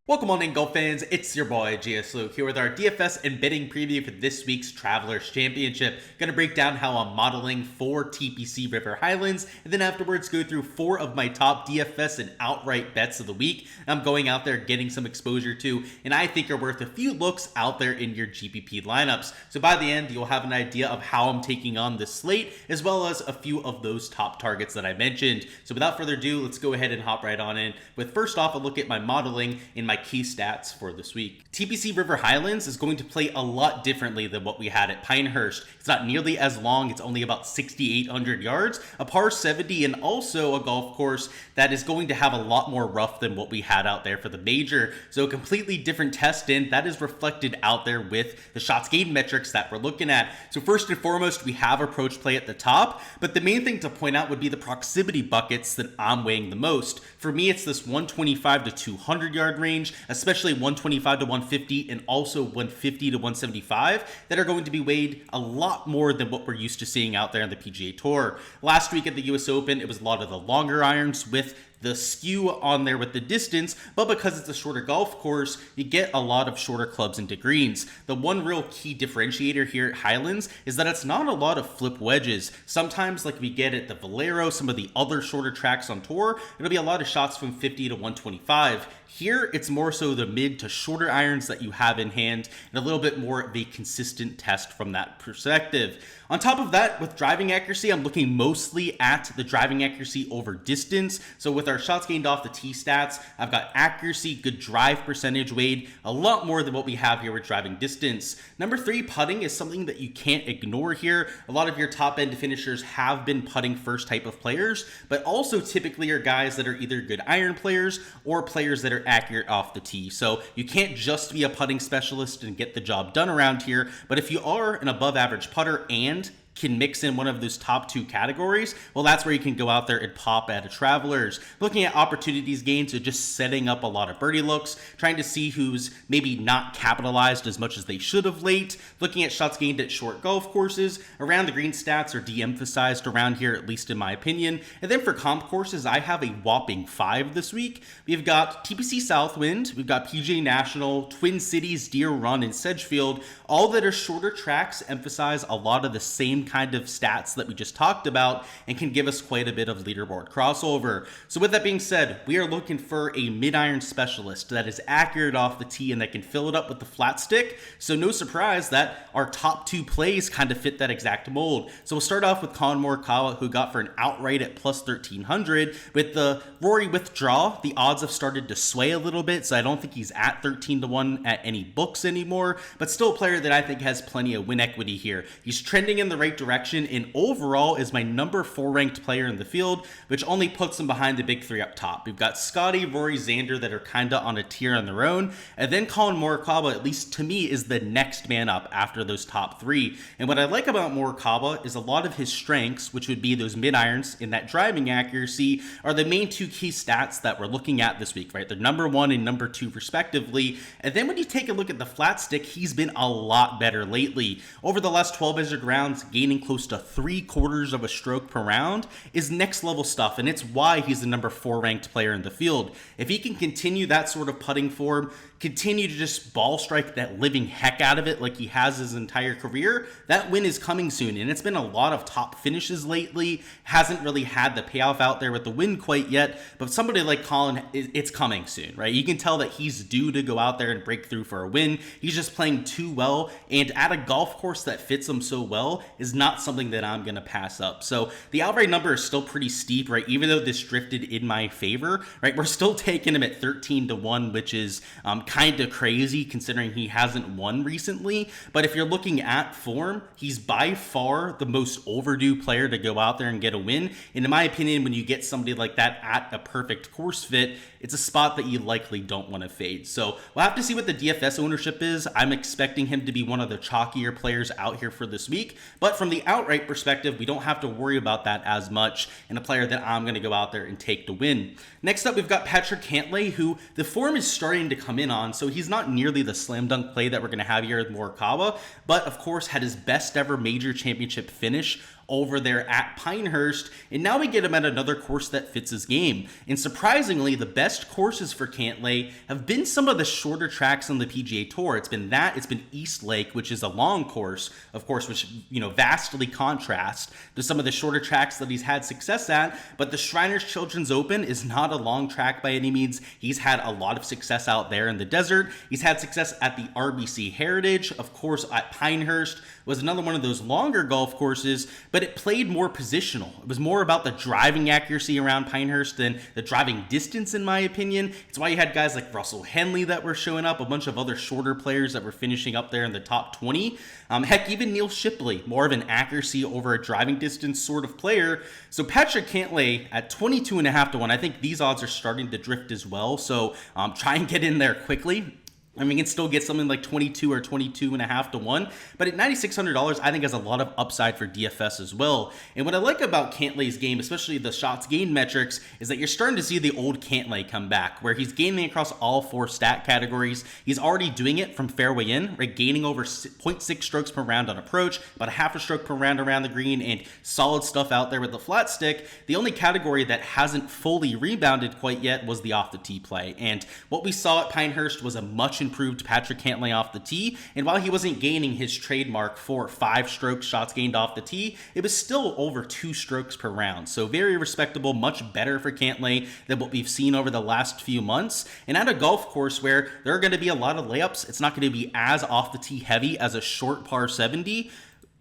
Welcome on in, golf fans. It's your boy Gsluke here with our DFS and betting preview for this week's Travelers Championship. Gonna break down how I'm modeling for TPC River Highlands, and then afterwards go through 4 of my top DFS and outright bets of the week. I'm going out there getting some exposure to, and I think are worth a few looks out there in your GPP lineups. So by the end, you'll have an idea of how I'm taking on this slate, as well as a few of those top targets that I mentioned. So without further ado, let's go ahead and hop right on in with first off a look at my modeling in my key stats for this week. TPC River Highlands is going to play a lot differently than what we had at Pinehurst. It's not nearly as long. It's only about 6,800 yards, a par 70, and also a golf course that is going to have a lot more rough than what we had out there for the major. So a completely different test, and that is reflected out there with the shots gained metrics that we're looking at. So first and foremost, we have approach play at the top, but the main thing to point out would be the proximity buckets that I'm weighing the most. For me, it's this 125 to 200 yard range, especially 125 to 150 and also 150 to 175 that are going to be weighed a lot more than what we're used to seeing out there on the PGA Tour. Last week at the US Open, it was a lot of the longer irons with the skew on there with the distance, but because it's a shorter golf course, you get a lot of shorter clubs into greens. The one real key differentiator here at Highlands is that it's not a lot of flip wedges. Sometimes, like we get at the Valero, some of the other shorter tracks on tour, it'll be a lot of shots from 50 to 125. Here, it's more so the mid to shorter irons that you have in hand, and a little bit more of a consistent test from that perspective. On top of that, with driving accuracy, I'm looking mostly at the driving accuracy over distance. So with our shots gained off the tee stats, I've got accuracy, good drive percentage weighed, a lot more than what we have here with driving distance. Number 3, putting is something that you can't ignore here. A lot of your top end finishers have been putting first type of players, but also typically are guys that are either good iron players or players that are accurate off the tee. So you can't just be a putting specialist and get the job done around here, but if you are an above average putter and can mix in one of those top 2 categories, well, that's where you can go out there and pop at a Travelers. Looking at opportunities gained, so just setting up a lot of birdie looks, trying to see who's maybe not capitalized as much as they should of late, looking at shots gained at short golf courses. Around the green stats are de-emphasized around here, at least in my opinion. And then for comp courses, I have a whopping 5 this week. We've got TPC Southwind, we've got PGA National, Twin Cities, Deer Run, and Sedgefield. All that are shorter tracks emphasize a lot of the same kind of stats that we just talked about and can give us quite a bit of leaderboard crossover. So with that being said, we are looking for a mid-iron specialist that is accurate off the tee and that can fill it up with the flat stick. So no surprise that our top 2 plays kind of fit that exact mold. So we'll start off with Collin Morikawa, who got for an outright at plus 1,300. With the Rory withdrawal, the odds have started to sway a little bit, so I don't think he's at 13 to 1 at any books anymore, but still a player that I think has plenty of win equity here. He's trending in the right direction and overall is my number 4 ranked player in the field, which only puts him behind the big 3 up top. We've got Scotty, Rory, Xander that are kind of on a tier on their own, and then Collin Morikawa, at least to me, is the next man up after those top 3. And what I like about Morikawa is a lot of his strengths, which would be those mid irons and that driving accuracy, are the main 2 key stats that we're looking at this week, right? They're number 1 and number 2 respectively. And then when you take a look at the flat stick, he's been a lot better lately. Over the last 12 measured rounds, gaining close to 3/4 of a stroke per round is next level stuff, and it's why he's the number 4 ranked player in the field. If he can continue that sort of putting form, continue to just ball strike that living heck out of it like he has his entire career, that win is coming soon. And it's been a lot of top finishes lately. Hasn't really had the payoff out there with the win quite yet, but somebody like Collin, it's coming soon, right? You can tell that he's due to go out there and break through for a win. He's just playing too well, and at a golf course that fits him so well is not something that I'm going to pass up. So the outright number is still pretty steep, right? Even though this drifted in my favor, right? We're still taking him at 13 to 1, which is kind of crazy considering he hasn't won recently. But if you're looking at form, he's by far the most overdue player to go out there and get a win. And in my opinion, when you get somebody like that at a perfect course fit, it's a spot that you likely don't want to fade. So we'll have to see what the DFS ownership is. I'm expecting him to be one of the chalkier players out here for this week. But from the outright perspective, we don't have to worry about that as much, and a player that I'm going to go out there and take to win. Next up, we've got Patrick Cantlay, who the form is starting to come in on, so he's not nearly the slam dunk play that we're going to have here with Morikawa, but of course had his best ever major championship finish over there at Pinehurst, and now we get him at another course that fits his game. And surprisingly, the best courses for Cantlay have been some of the shorter tracks on the PGA Tour. It's been East Lake, which is a long course, of course, which, vastly contrasts to some of the shorter tracks that he's had success at. But the Shriners Children's Open is not a long track by any means. He's had a lot of success out there in the desert. He's had success at the RBC Heritage, of course, at Pinehurst was another one of those longer golf courses, but it played more positional. It was more about the driving accuracy around Pinehurst than the driving distance, in my opinion. It's why you had guys like Russell Henley that were showing up, a bunch of other shorter players that were finishing up there in the top 20. Heck, even Neil Shipley, more of an accuracy over a driving distance sort of player. So Patrick Cantlay at 22.5 to 1, I think these odds are starting to drift as well. So try and get in there quickly. I mean, you can still get something like 22 or 22.5 to 1, but at $9,600, I think has a lot of upside for DFS as well. And what I like about Cantlay's game, especially the shots gained metrics, is that you're starting to see the old Cantlay come back, where he's gaining across all 4 stat categories. He's already doing it from fairway in, right? Gaining over 0.6 strokes per round on approach, about a half a stroke per round around the green, and solid stuff out there with the flat stick. The only category that hasn't fully rebounded quite yet was the off the tee play. And what we saw at Pinehurst was a much improved Patrick Cantlay off the tee, and while he wasn't gaining his trademark for 5 strokes shots gained off the tee, it was still over 2 strokes per round. So very respectable, much better for Cantlay than what we've seen over the last few months. And at a golf course where there are going to be a lot of layups, it's not going to be as off the tee heavy as a short par 70.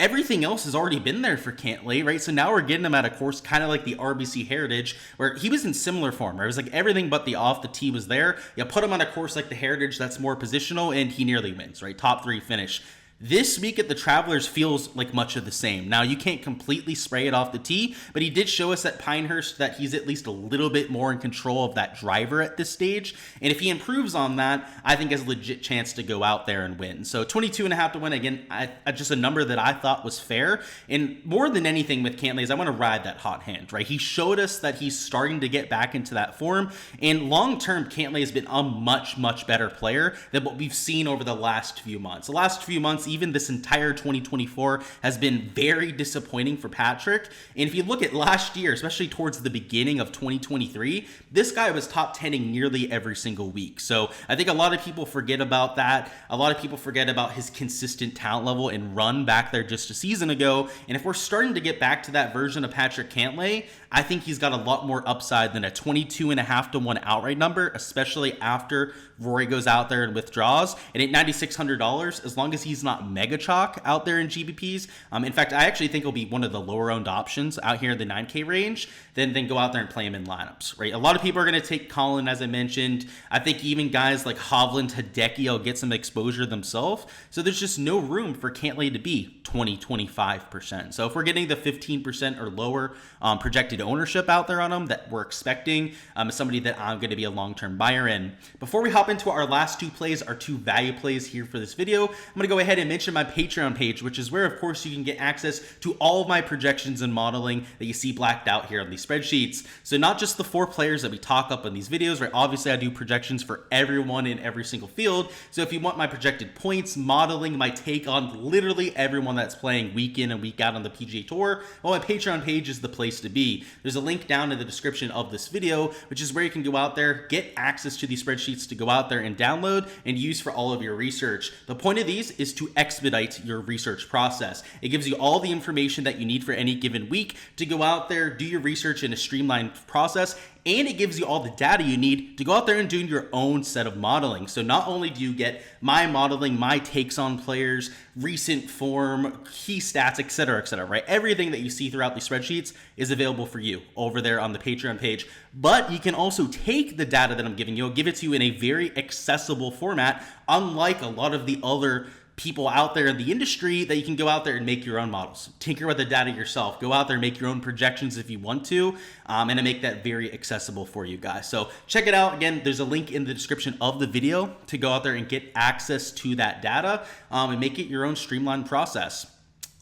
Everything else has already been there for Cantlay, right? So now we're getting him at a course kind of like the RBC Heritage, where he was in similar form, right? It was like everything but the off the tee was there. You put him on a course like the Heritage that's more positional, and he nearly wins, right? Top 3 finish. This week at the Travelers feels like much of the same. Now, you can't completely spray it off the tee, but he did show us at Pinehurst that he's at least a little bit more in control of that driver at this stage. And if he improves on that, I think has a legit chance to go out there and win. So 22.5 to win, again, just a number that I thought was fair. And more than anything with Cantlay is I want to ride that hot hand, right? He showed us that he's starting to get back into that form. And long-term, Cantlay has been a much, much better player than what we've seen over the last few months. The last few months, even this entire 2024 has been very disappointing for Patrick. And if you look at last year, especially towards the beginning of 2023, this guy was top 10ing nearly every single week. So I think a lot of people forget about that. A lot of people forget about his consistent talent level and run back there just a season ago. And if we're starting to get back to that version of Patrick Cantlay, I think he's got a lot more upside than a 22.5 to 1 outright number, especially after Rory goes out there and withdraws. And at $9,600, as long as he's not mega chalk out there in GBPs, in fact, I actually think he'll be one of the lower owned options out here in the 9K range, then go out there and play him in lineups, right? A lot of people are going to take Colin, as I mentioned. I think even guys like Hovland, Hideki will get some exposure themselves. So there's just no room for Cantlay to be 20-25%. So if we're getting the 15% or lower projected ownership out there on him that we're expecting, as somebody that I'm going to be a long-term buyer in. Before we hop into our last 2 plays, our 2 value plays here for this video, I'm going to go ahead and mention my Patreon page, which is where, of course, you can get access to all of my projections and modeling that you see blacked out here on these spreadsheets. So not just the 4 players that we talk up in these videos, right? Obviously, I do projections for everyone in every single field. So if you want my projected points, modeling, my take on literally everyone that's playing week in and week out on the PGA Tour, well, my Patreon page is the place to be. There's a link down in the description of this video, which is where you can go out there, get access to these spreadsheets to go out there and download and use for all of your research. The point of these is to expedite your research process. It gives you all the information that you need for any given week to go out there, do your research in a streamlined process, and it gives you all the data you need to go out there and do your own set of modeling. So not only do you get my modeling, my takes on players, recent form, key stats, etc., right? Everything that you see throughout these spreadsheets is available for you over there on the Patreon page. But you can also take the data that I'm giving you, give it to you in a very accessible format, unlike a lot of the other people out there in the industry that you can go out there and make your own models. Tinker with the data yourself. Go out there and make your own projections if you want to, and to make that very accessible for you guys. So check it out. Again, there's a link in the description of the video to go out there and get access to that data and make it your own streamlined process.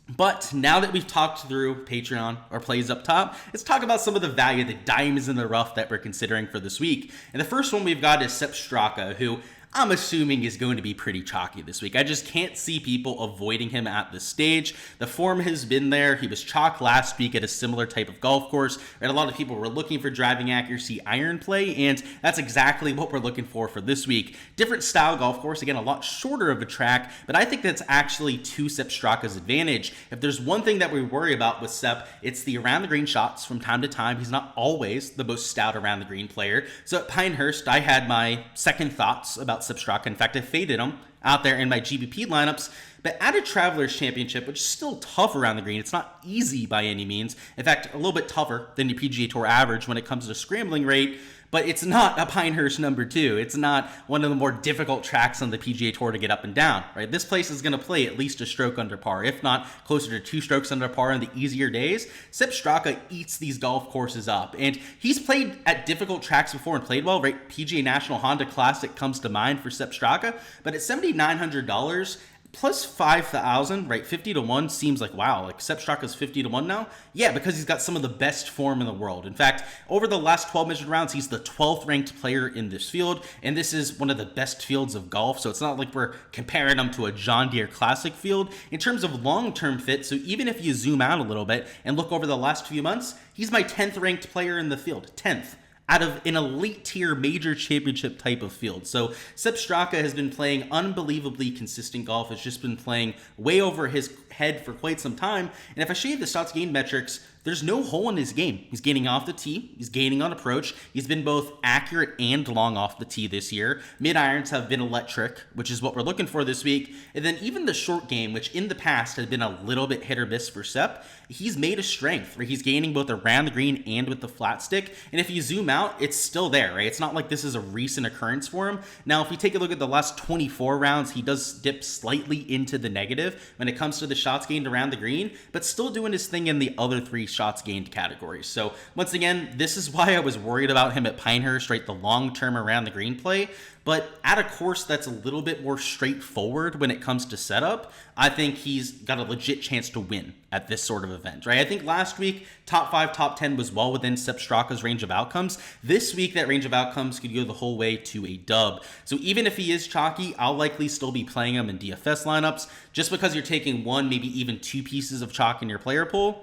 But now that we've talked through Patreon or plays up top, let's talk about some of the value, the diamonds in the rough that we're considering for this week. And the first one we've got is Sepp Straka, who I'm assuming is going to be pretty chalky this week. I just can't see people avoiding him at this stage. The form has been there. He was chalk last week at a similar type of golf course, and a lot of people were looking for driving accuracy iron play, and that's exactly what we're looking for this week. Different style golf course, again, a lot shorter of a track, but I think that's actually to Sepp Straka's advantage. If there's one thing that we worry about with Sepp, it's the around the green shots from time to time. He's not always the most stout around the green player. So at Pinehurst, I had my second thoughts about Sepp Straka. In fact, I faded him out there in my GBP lineups. But at a Travelers Championship, which is still tough around the green, it's not easy by any means. In fact, a little bit tougher than the PGA Tour average when it comes to scrambling rate. But it's not a Pinehurst number 2. It's not one of the more difficult tracks on the PGA Tour to get up and down, right? This place is going to play at least a stroke under par, if not closer to 2 strokes under par on the easier days. Sepp Straka eats these golf courses up, and he's played at difficult tracks before and played well, right? PGA National Honda Classic comes to mind for Sepp Straka, but at $7,900, plus 5,000, right? 50 to 1 seems like, wow, like Sepp Straka's 50 to 1 now? Yeah, because he's got some of the best form in the world. In fact, over the last 12 measured rounds, he's the 12th ranked player in this field, and this is one of the best fields of golf, so it's not like we're comparing him to a John Deere Classic field. In terms of long-term fit, so even if you zoom out a little bit and look over the last few months, he's my 10th ranked player in the field, 10th. Out of an elite tier major championship type of field. So Sepp Straka has been playing unbelievably consistent golf. Has just been playing way over his head for quite some time. And if I show you the shots gained metrics, there's no hole in his game. He's gaining off the tee. He's gaining on approach. He's been both accurate and long off the tee this year. Mid irons have been electric, which is what we're looking for this week. And then even the short game, which in the past has been a little bit hit or miss for Sepp, he's made a strength where he's gaining both around the green and with the flat stick. And if you zoom out, it's still there, right? It's not like this is a recent occurrence for him. Now, if we take a look at the last 24 rounds, he does dip slightly into the negative when it comes to the shots gained around the green, but still doing his thing in the other 3 shots gained categories. So once again, this is why I was worried about him at Pinehurst, right? The long-term around the green play. But at a course that's a little bit more straightforward when it comes to setup, I think he's got a legit chance to win at this sort of event, right? I think last week, top 5, top 10 was well within Sepp Straka's range of outcomes. This week, that range of outcomes could go the whole way to a dub. So even if he is chalky, I'll likely still be playing him in DFS lineups. Just because you're taking 1, maybe even 2 pieces of chalk in your player pool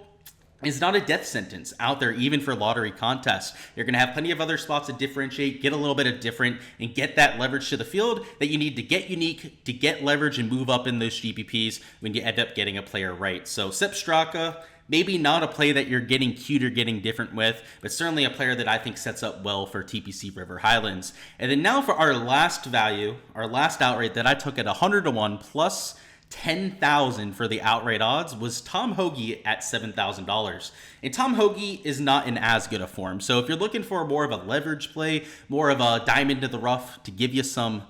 is not a death sentence out there, even for lottery contests. You're going to have plenty of other spots to differentiate, get a little bit of different, and get that leverage to the field that you need to get unique, to get leverage and move up in those GPPs when you end up getting a player right. So Sepp Straka, maybe not a play that you're getting cute or getting different with, but certainly a player that I think sets up well for TPC River Highlands. And then now for our last value, our last outright that I took at 100 to 1 plus 10,000 for the outright odds was Tom Hoge at $7,000. And Tom Hoge is not in as good a form. So if you're looking for more of a leverage play, more of a diamond to the rough to give you some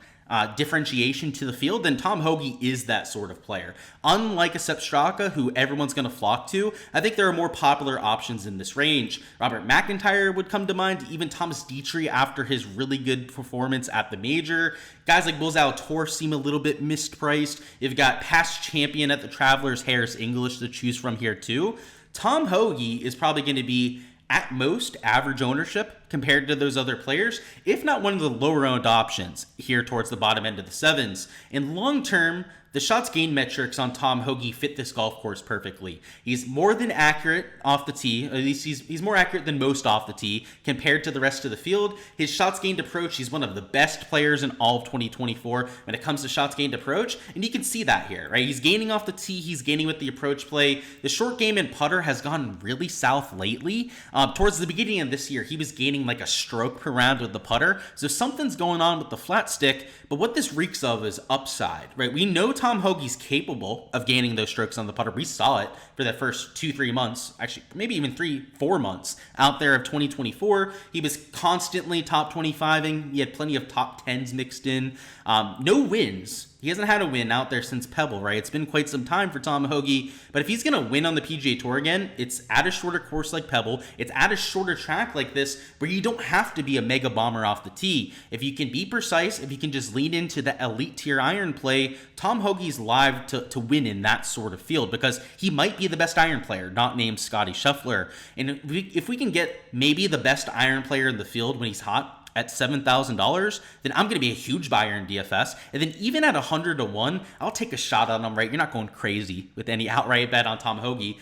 differentiation to the field, then Tom Hoge is that sort of player. Unlike a Sepp Straka, who everyone's going to flock to, I think there are more popular options in this range. Robert McIntyre would come to mind, even Thomas Dietrich after his really good performance at the major. Guys like Bulls Tour seem a little bit mispriced. You've got past champion at the Travelers, Harris English, to choose from here too. Tom Hoge is probably going to be at most average ownership compared to those other players, if not one of the lower owned options here towards the bottom end of the 7s. In long term, the shots gained metrics on Tom Hoge fit this golf course perfectly. He's more than accurate off the tee. At least he's more accurate than most off the tee compared to the rest of the field. His shots gained approach, he's one of the best players in all of 2024 when it comes to shots gained approach. And you can see that here, right? He's gaining off the tee. He's gaining with the approach play. The short game and putter has gone really south lately. Towards the beginning of this year, he was gaining like a stroke per round with the putter. So something's going on with the flat stick. But what this reeks of is upside, right? We know Tom Hoge's capable of gaining those strokes on the putter. We saw it for the first 2-3 months, actually maybe even 3-4 months out there of 2024. He was constantly top 25ing. He had plenty of top 10s mixed in. No wins. He hasn't had a win out there since Pebble, right? It's been quite some time for Tom Hoge, but if he's going to win on the PGA Tour again, it's at a shorter course like Pebble. It's at a shorter track like this where you don't have to be a mega bomber off the tee. If you can be precise, if you can just lean into the elite tier iron play, Tom Hoge's live to win in that sort of field because he might be the best iron player, not named Scotty Scheffler. And if we can get maybe the best iron player in the field when he's hot, at $7,000, then I'm going to be a huge buyer in DFS. And then even at 100 to 1, I'll take a shot on him, right? You're not going crazy with any outright bet on Tom Hoge,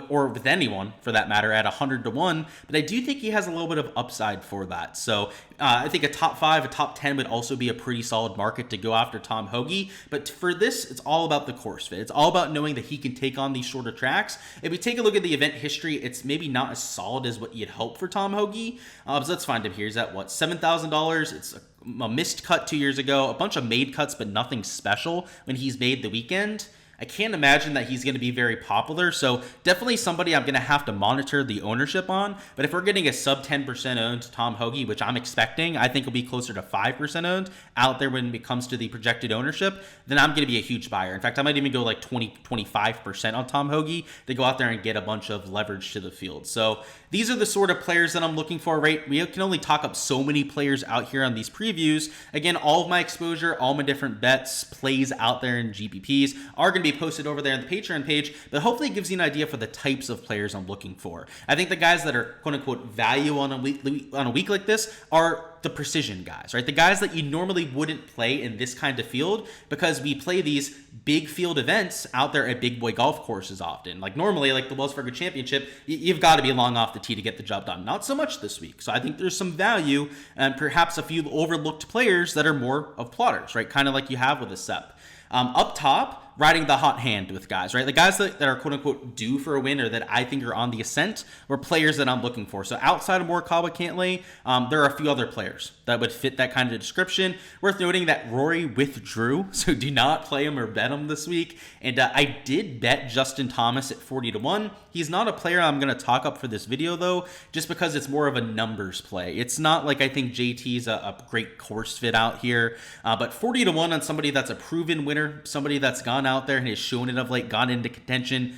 or with anyone for that matter at 100 to 1. But I do think he has a little bit of upside for that. So I think a top 5, a top 10 would also be a pretty solid market to go after Tom Hoge. But for this, it's all about the course fit. It's all about knowing that he can take on these shorter tracks. If we take a look at the event history, it's maybe not as solid as what you'd hope for Tom Hoge. So let's find him here. He's at what, $7,000? It's a missed cut 2 years ago, a bunch of made cuts, but nothing special when he's made the weekend. I can't imagine that he's going to be very popular, so definitely somebody I'm going to have to monitor the ownership on. But if we're getting a sub 10% owned Tom Hoge, which I'm expecting, I think will be closer to 5% owned out there when it comes to the projected ownership, then I'm going to be a huge buyer. In fact, I might even go like 25% on Tom Hoge to go out there and get a bunch of leverage to the field. So these are the sort of players that I'm looking for, right? We can only talk up so many players out here on these previews. Again, all of my exposure, all my different bets, plays out there in GPPs are going to be posted over there on the Patreon page, but hopefully it gives you an idea for the types of players I'm looking for. I think the guys that are quote unquote value on a week like this are the precision guys, right? The guys that you normally wouldn't play in this kind of field because we play these big field events out there at big boy golf courses often. Like normally, like the Wells Fargo Championship, you've got to be long off the tee to get the job done. Not so much this week. So I think there's some value and perhaps a few overlooked players that are more of plotters, right? Kind of like you have with a Sep. Up top, riding the hot hand with guys, right? The guys that are quote unquote due for a win or that I think are on the ascent were players that I'm looking for. So outside of Morikawa, Cantlay, there are a few other players that would fit that kind of description. Worth noting that Rory withdrew, so do not play him or bet him this week. And I did bet Justin Thomas at 40 to 1. He's not a player I'm going to talk up for this video though, just because it's more of a numbers play. It's not like I think JT's a great course fit out here, but 40 to 1 on somebody that's a proven winner, somebody that's gone out there and has shown it of late, gone into contention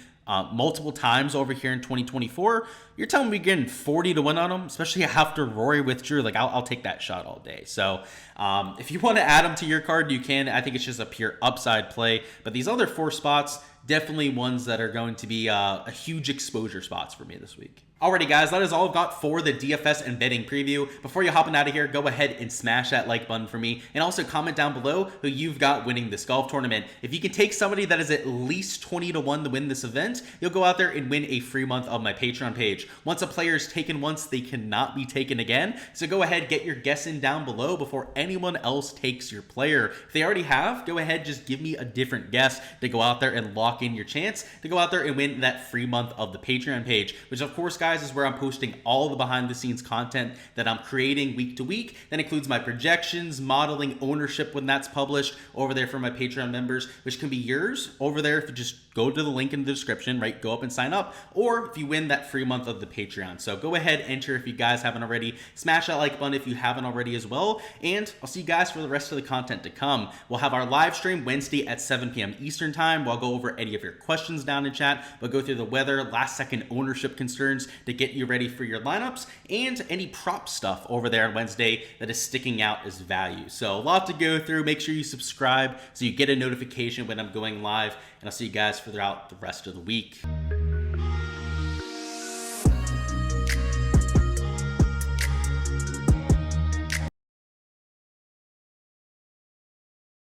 multiple times over here in 2024. You're telling me getting 40 to 1 on him, especially after Rory withdrew. Like I'll take that shot all day. So if you want to add him to your card, you can. I think it's just a pure upside play. But these other 4 spots, definitely ones that are going to be a huge exposure spots for me this week. Alrighty guys, that is all I've got for the DFS and betting preview. Before you hopping out of here, go ahead and smash that like button for me. And also comment down below who you've got winning this golf tournament. If you can take somebody that is at least 20 to 1 to win this event, you'll go out there and win a free month of my Patreon page. Once a player is taken once, they cannot be taken again. So go ahead, get your guess in down below before anyone else takes your player. If they already have, go ahead, just give me a different guess to go out there and lock in your chance to go out there and win that free month of the Patreon page, which of course, guys, is where I'm posting all the behind the scenes content that I'm creating week to week. That includes my projections, modeling, ownership when that's published over there for my Patreon members, which can be yours over there if you just go to the link in the description, right? Go up and sign up, or if you win that free month of the Patreon. So go ahead, enter if you guys haven't already. Smash that like button if you haven't already as well. And I'll see you guys for the rest of the content to come. We'll have our live stream Wednesday at 7 p.m. Eastern time. We'll go over any of your questions down in chat. We'll go through the weather, last second ownership concerns to get you ready for your lineups, and any prop stuff over there on Wednesday that is sticking out as value. So a lot to go through. Make sure you subscribe so you get a notification when I'm going live, and I'll see you guys throughout the rest of the week.